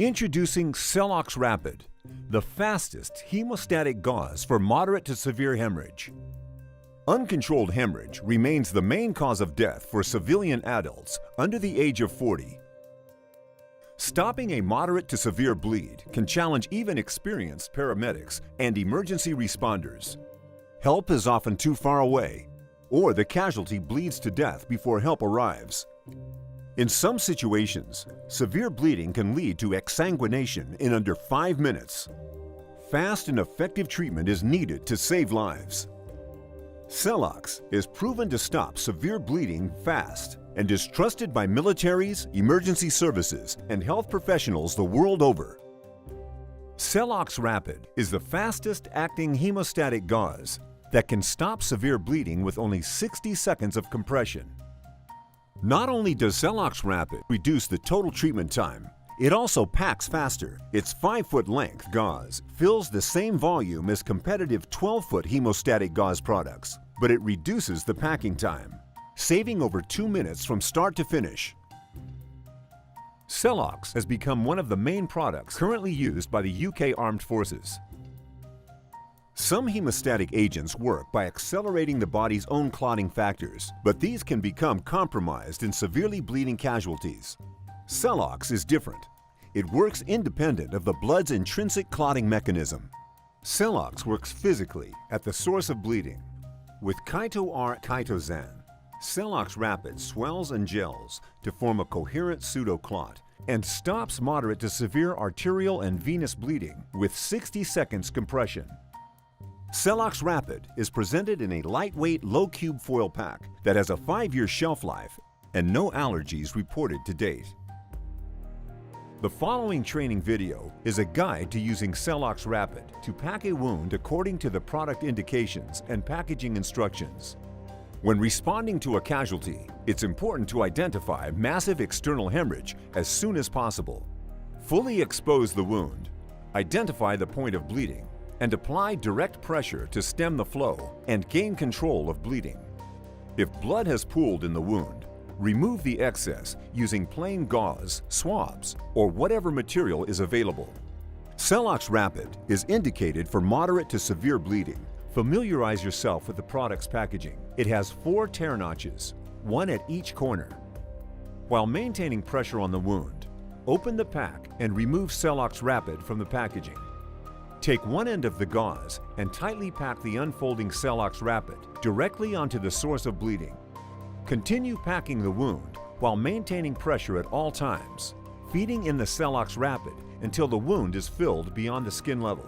Introducing Celox Rapid, the fastest hemostatic gauze for moderate to severe hemorrhage. Uncontrolled hemorrhage remains the main cause of death for civilian adults under the age of 40. Stopping a moderate to severe bleed can challenge even experienced paramedics and emergency responders. Help is often too far away, or the casualty bleeds to death before help arrives. In some situations, severe bleeding can lead to exsanguination in under 5 minutes. Fast and effective treatment is needed to save lives. Celox is proven to stop severe bleeding fast and is trusted by militaries, emergency services, and health professionals the world over. Celox Rapid is the fastest acting hemostatic gauze that can stop severe bleeding with only 60 seconds of compression. Not only does Celox Rapid reduce the total treatment time, it also packs faster. Its 5-foot length gauze fills the same volume as competitive 12-foot hemostatic gauze products, but it reduces the packing time, saving over 2 minutes from start to finish. Celox has become one of the main products currently used by the UK Armed Forces. Some hemostatic agents work by accelerating the body's own clotting factors, but these can become compromised in severely bleeding casualties. Celox is different. It works independent of the blood's intrinsic clotting mechanism. Celox works physically at the source of bleeding. With chito-R-chitozan, Celox Rapid swells and gels to form a coherent pseudoclot and stops moderate to severe arterial and venous bleeding with 60 seconds compression. Celox Rapid is presented in a lightweight, low-cube foil pack that has a 5-year shelf life and no allergies reported to date. The following training video is a guide to using Celox Rapid to pack a wound according to the product indications and packaging instructions. When responding to a casualty, it's important to identify massive external hemorrhage as soon as possible. Fully expose the wound, identify the point of bleeding, and apply direct pressure to stem the flow and gain control of bleeding. If blood has pooled in the wound, remove the excess using plain gauze, swabs, or whatever material is available. Celox Rapid is indicated for moderate to severe bleeding. Familiarize yourself with the product's packaging. It has 4 tear notches, 1 at each corner. While maintaining pressure on the wound, open the pack and remove Celox Rapid from the packaging. Take one end of the gauze and tightly pack the unfolding Celox Rapid directly onto the source of bleeding. Continue packing the wound while maintaining pressure at all times, feeding in the Celox Rapid until the wound is filled beyond the skin level.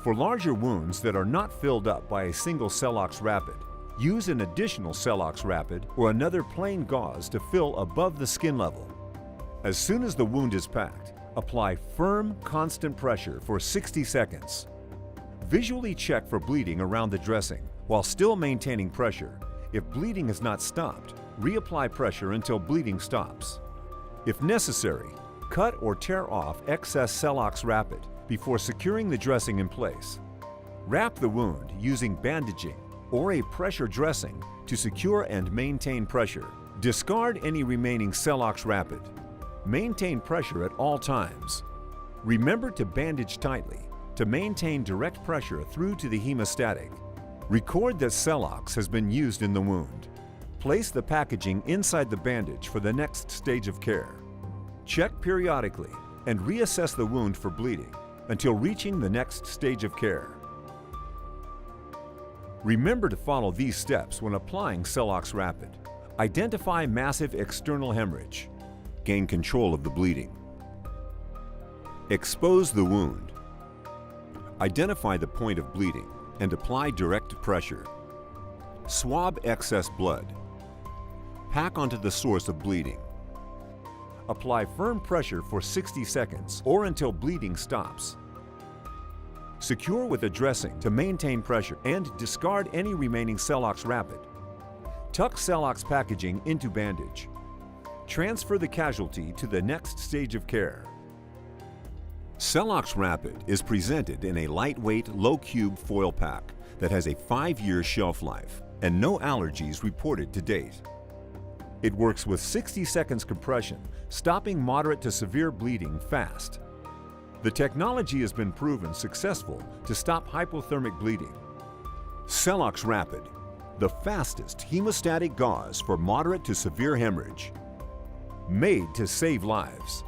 For larger wounds that are not filled up by a single Celox Rapid, use an additional Celox Rapid or another plain gauze to fill above the skin level. As soon as the wound is packed, apply firm, constant pressure for 60 seconds. Visually check for bleeding around the dressing while still maintaining pressure. If bleeding is not stopped, reapply pressure until bleeding stops. If necessary, cut or tear off excess Celox Rapid before securing the dressing in place. Wrap the wound using bandaging or a pressure dressing to secure and maintain pressure. Discard any remaining Celox Rapid. Maintain pressure at all times. Remember to bandage tightly to maintain direct pressure through to the hemostatic. Record that Celox has been used in the wound. Place the packaging inside the bandage for the next stage of care. Check periodically and reassess the wound for bleeding until reaching the next stage of care. Remember to follow these steps when applying Celox Rapid. Identify massive external hemorrhage. Gain control of the bleeding. Expose the wound. Identify the point of bleeding and apply direct pressure. Swab excess blood. Pack onto the source of bleeding. Apply firm pressure for 60 seconds or until bleeding stops. Secure with a dressing to maintain pressure and discard any remaining Celox Rapid. Tuck Celox packaging into bandage. Transfer the casualty to the next stage of care. Celox Rapid is presented in a lightweight, low-cube foil pack that has a 5-year shelf life and no allergies reported to date. It works with 60 seconds compression, stopping moderate to severe bleeding fast. The technology has been proven successful to stop hypothermic bleeding. Celox Rapid, the fastest hemostatic gauze for moderate to severe hemorrhage. Made to save lives.